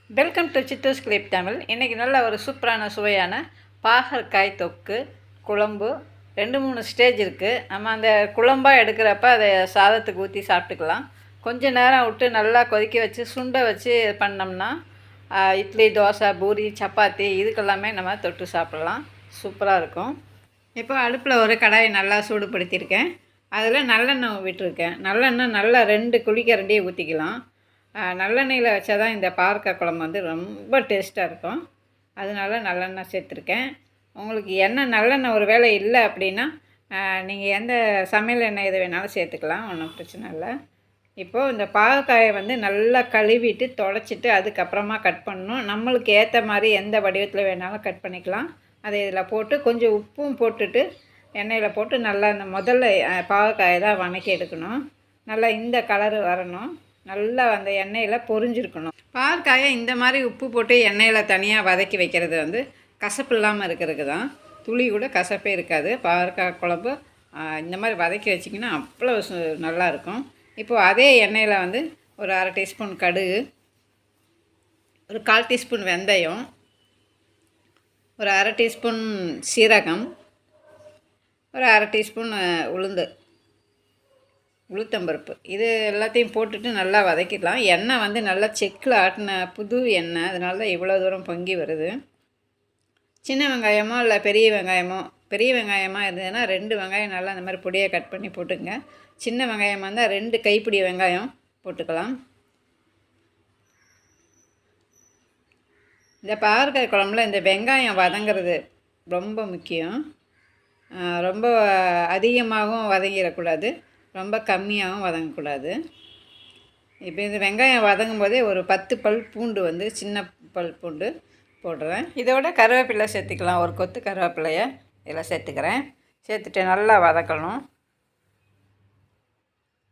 Welcome to சித்தூஸ் clip Tamil. இன்றைக்கி நல்ல ஒரு சூப்பரான சுவையான பாகற்காய் தொக்கு குழம்பு 2-3 ஸ்டேஜ் இருக்குது. நம்ம அந்த குழம்பாக எடுக்கிறப்ப அதை சாதத்துக்கு ஊற்றி சாப்பிட்டுக்கலாம். கொஞ்சம் நேரம் விட்டு நல்லா கொதிக்க வச்சு சுண்டை வச்சு பண்ணோம்னா இட்லி, தோசை, பூரி, சப்பாத்தி இதுக்கெல்லாமே நம்ம தொட்டு சாப்பிட்லாம். சூப்பராக இருக்கும். இப்போ அடுப்பில் ஒரு கடாயை நல்லா சூடுபடுத்தியிருக்கேன். அதில் நல்லெண்ணெய் விட்டுருக்கேன். நல்லெண்ணெய் நல்லா 2 குழிக்கரண்டியை ஊற்றிக்கலாம். நல்லெண்ணெயில் வச்சா தான் இந்த பாவக்காய் குழம்பு வந்து ரொம்ப டேஸ்ட்டாக இருக்கும். அதனால நல்லெண்ணெய் சேர்த்துருக்கேன். உங்களுக்கு எண்ணெய் நல்லெண்ணெய் ஒரு வேளை இல்லை அப்படின்னா நீங்கள் எந்த சமையல் எண்ணெய் எது வேணாலும் சேர்த்துக்கலாம், ஒன்றும் பிரச்சனை இல்லை. இப்போது இந்த பாவக்காயை வந்து நல்லா கழுவிட்டு தொடச்சிட்டு அதுக்கப்புறமா கட் பண்ணணும். நம்மளுக்கு ஏற்ற மாதிரி எந்த வடிவத்தில் வேணாலும் கட் பண்ணிக்கலாம். அதை இதில் போட்டு கொஞ்சம் உப்பும் போட்டுட்டு எண்ணெயில் போட்டு நல்லா இந்த முதல்ல பாவக்காயை தான் வதக்கி எடுக்கணும். நல்லா இந்த கலரு வரணும். நல்லா அந்த எண்ணெயில் பொரிஞ்சிருக்கணும். பாவக்காயை இந்த மாதிரி உப்பு போட்டு எண்ணெயில் தனியாக வதக்கி வைக்கிறது வந்து கசப்பு இல்லாமல் இருக்கிறதுக்கு தான். துளி கூட கசப்பே இருக்காது. பாவக்காய் குழம்பு இந்த மாதிரி வதக்கி வச்சிங்கன்னா அவ்வளோ நல்லாயிருக்கும். இப்போது அதே எண்ணெயில் வந்து ஒரு 1/2 டீஸ்பூன் கடுகு, ஒரு 1/4 டீஸ்பூன் வெந்தயம், ஒரு 1/2 டீஸ்பூன் சீரகம், ஒரு 1/2 டீஸ்பூன் உளுத்தம்பருப்பு இது எல்லாத்தையும் போட்டுட்டு நல்லா வதக்கிடலாம். எண்ணெய் வந்து நல்லா செக்கில் ஆட்டின புது எண்ணெய், அதனால தான் இவ்வளோ தூரம் பொங்கி வருது. சின்ன வெங்காயமோ இல்லை பெரிய வெங்காயமாக இருந்ததுன்னா 2 வெங்காயம் நல்லா அந்த மாதிரி பொடியை கட் பண்ணி போட்டுங்க. சின்ன வெங்காயமாக இருந்தால் 2 கைப்பிடி வெங்காயம் போட்டுக்கலாம். இந்த பாவக்காய் குழம்புல இந்த வெங்காயம் வதங்கிறது ரொம்ப முக்கியம். ரொம்ப அதிகமாகவும் வதங்கிடக்கூடாது, ரொம்ப கம்மியாகவும் வதங்கக்கூடாது. இப்போ இந்த வெங்காயம் வதங்கும் போதே ஒரு 10 பல் பூண்டு வந்து சின்ன பல் பூண்டு போடுறேன். இதோட கருவேப்பிலை சேர்த்துக்கலாம். ஒரு கொத்து கருவேப்பிலையை இதில் சேர்த்துக்கிறேன். சேர்த்துட்டு நல்லா வதக்கணும்.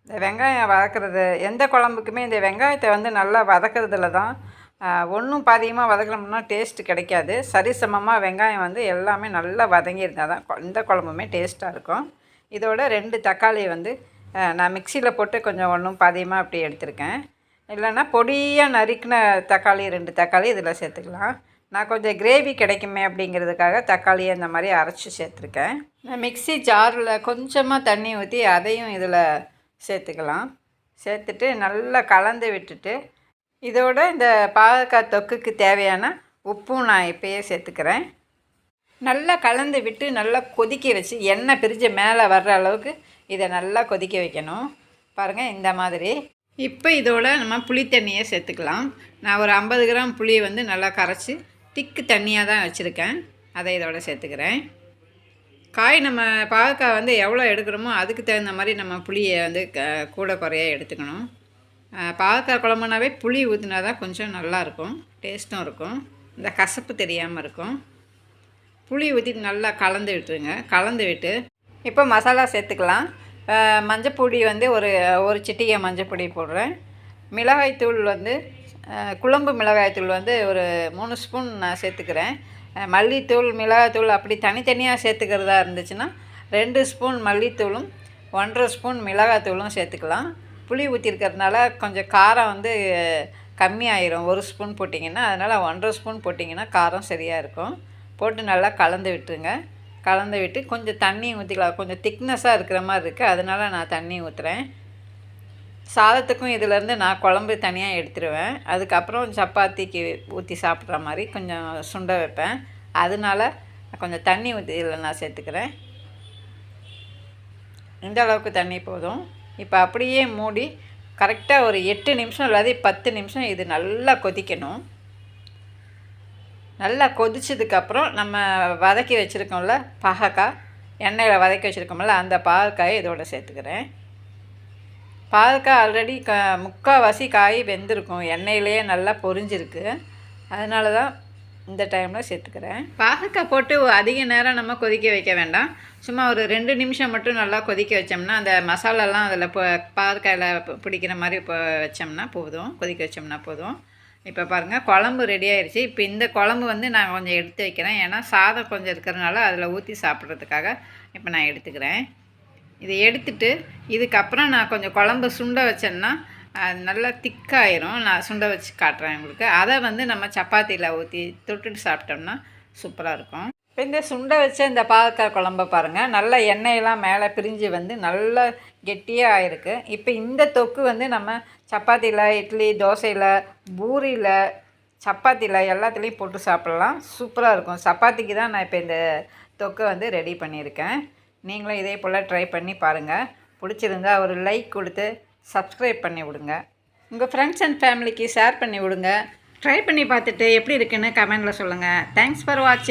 இந்த வெங்காயம் வதக்கிறது எந்த குழம்புக்குமே இந்த வெங்காயத்தை வந்து நல்லா வதக்கிறதுல தான். ஒன்றும் பாதியமாக வதக்கணும்னா டேஸ்ட்டு கிடைக்காது. சரிசமமாக வெங்காயம் வந்து எல்லாமே நல்லா வதங்கியிருந்தால் தான் இந்த குழம்புமே டேஸ்ட்டாக இருக்கும். இதோட 2 தக்காளி வந்து நான் மிக்சியில் போட்டு கொஞ்சம் ஒன்றும் பாதியமாக அப்படி எடுத்திருக்கேன். இல்லைன்னா பொடியாக நறுக்கின தக்காளி 2 தக்காளி இதில் சேர்த்துக்கலாம். நான் கொஞ்சம் கிரேவி கிடைக்குமே அப்படிங்கிறதுக்காக தக்காளியை இந்த மாதிரி அரைச்சி சேர்த்துருக்கேன். மிக்சி ஜாரில் கொஞ்சமாக தண்ணி ஊற்றி அதையும் இதில் சேர்த்துக்கலாம். சேர்த்துட்டு நல்லா கலந்து விட்டுட்டு இதோட இந்த பாவக்காய் தொக்குக்கு தேவையான உப்பும் நான் இப்போயே சேர்த்துக்கிறேன். நல்லா கலந்து விட்டு நல்லா கொதிக்க வச்சு எண்ணெய் பிரிஞ்சு மேலே வர்ற அளவுக்கு இதை நல்லா கொதிக்க வைக்கணும். பாருங்கள் இந்த மாதிரி. இப்போ இதோட நம்ம புளி தண்ணியை சேர்த்துக்கலாம். நான் ஒரு 50 கிராம் புளியை வந்து நல்லா கரைச்சி திக்கு தண்ணியாக தான் வச்சுருக்கேன். அதை இதோட சேர்த்துக்கிறேன். நம்ம பாவக்காய் வந்து எவ்வளோ எடுக்கிறோமோ அதுக்கு தகுந்த மாதிரி நம்ம புளியை வந்து கூட குறையாக எடுத்துக்கணும். பாவக்காய் குழம்புனாவே புளி ஊற்றினா தான் கொஞ்சம் நல்லாயிருக்கும், டேஸ்ட்டும் இருக்கும், இந்த கசப்பு தெரியாமல் இருக்கும். புளி ஊற்றி நல்லா கலந்து விட்டுருங்க. கலந்து விட்டு இப்போ மசாலா சேர்த்துக்கலாம். மஞ்சப்பொடி வந்து ஒரு சிட்டிகை மஞ்சப்பொடி போடுறேன். மிளகாய்த்தூள் வந்து குழம்பு மிளகாய்த்தூள் வந்து ஒரு 3 ஸ்பூன் நான் சேர்த்துக்கிறேன். மல்லித்தூள், மிளகாய்த்தூள் அப்படி தனித்தனியாக சேர்த்துக்கிறதா இருந்துச்சுன்னா 2 ஸ்பூன் மல்லித்தூளும் 1.5 ஸ்பூன் மிளகாய்த்தூளும் சேர்த்துக்கலாம். புளி ஊற்றிருக்கிறதுனால கொஞ்சம் காரம் வந்து கம்மியாயிரும் 1 ஸ்பூன் போட்டிங்கன்னா. அதனால் 1.5 ஸ்பூன் போட்டிங்கன்னா காரம் சரியாக இருக்கும். போட்டு நல்லா கலந்து விட்டுருங்க. கலந்து விட்டு கொஞ்சம் தண்ணி ஊற்றிக்கலாம். கொஞ்சம் திக்னஸாக இருக்கிற மாதிரி இருக்குது, அதனால் நான் தண்ணி ஊற்றுறேன். சாதத்துக்கும் இதிலேருந்து நான் குழம்பு தனியாக எடுத்துருவேன். அதுக்கப்புறம் சப்பாத்திக்கு ஊற்றி சாப்பிட்ற மாதிரி கொஞ்சம் சுண்ட வைப்பேன். அதனால் கொஞ்சம் தண்ணி ஊற்றி இதில் நான் சேர்த்துக்கிறேன். இந்த அளவுக்கு தண்ணி போதும். இப்போ அப்படியே மூடி கரெக்டாக ஒரு 8 நிமிஷம் இல்லாத 10 நிமிஷம் இது நல்லா கொதிக்கணும். நல்லா கொதிச்சதுக்கப்புறம் நம்ம வதக்கி வச்சுருக்கோம்ல பாகக்காய், எண்ணெயில் வதக்கி வச்சுருக்கோம்ல அந்த பாகக்காயை இதோட சேர்த்துக்கிறேன். பாகக்காய் ஆல்ரெடி முக்கால்வாசி காய் வெந்திருக்கும், எண்ணெயிலேயே நல்லா பொரிஞ்சிருக்கு. அதனால தான் இந்த டைமில் சேர்த்துக்கிறேன். பாகக்காய் போட்டு அதிக நேரம் நம்ம கொதிக்க வைக்க வேண்டாம். சும்மா ஒரு 2 நிமிஷம் மட்டும் நல்லா கொதிக்க வச்சோம்னா அந்த மசாலாலாம் அதில் பாகக்காயில் பிடிக்கிற மாதிரி இப்போ வச்சோம்னா போதும், கொதிக்க வச்சோம்னா போதும். இப்போ பாருங்கள் குழம்பு ரெடி ஆயிடுச்சு. இப்போ இந்த குழம்பு வந்து நான் கொஞ்சம் எடுத்து வைக்கிறேன். ஏன்னா சாதம் கொஞ்சம் இருக்கிறதுனால அதில் ஊற்றி சாப்பிட்றதுக்காக இப்போ நான் எடுத்துக்கிறேன். இதை எடுத்துட்டு இதுக்கப்புறம் நான் கொஞ்சம் குழம்பு சுண்ட வச்சேன்னா அது நல்லா திக்காயிரும். நான் சுண்ட வச்சு காட்டுறேன் உங்களுக்கு. அதை வந்து நம்ம சப்பாத்தியில் ஊற்றி தொட்டுட்டு சாப்பிட்டோம்னா சூப்பராக இருக்கும். இப்போ இந்த சுண்டை வச்ச இந்த பாகக்காய் குழம்ப பாருங்கள், நல்லா எண்ணெயெல்லாம் மேலே பிரிஞ்சு வந்து நல்லா கெட்டியாக ஆயிருக்கு. இப்போ இந்த தொக்கு வந்து நம்ம சப்பாத்தியில், இட்லி, தோசையில், பூரியில், சப்பாத்தியில் எல்லாத்துலேயும் போட்டு சாப்பிட்லாம். சூப்பராக இருக்கும். சப்பாத்திக்கு தான் நான் இப்போ இந்த தொக்கை வந்து ரெடி பண்ணியிருக்கேன். நீங்களும் இதே போல் ட்ரை பண்ணி பாருங்கள். பிடிச்சிருந்தா ஒரு லைக் கொடுத்து சப்ஸ்கிரைப் பண்ணி விடுங்க. உங்கள் ஃப்ரெண்ட்ஸ் அண்ட் ஃபேமிலிக்கு ஷேர் பண்ணி விடுங்க. ட்ரை பண்ணி பார்த்துட்டு எப்படி இருக்குன்னு கமெண்டில் சொல்லுங்கள். தேங்க்ஸ் ஃபார் வாட்சிங்.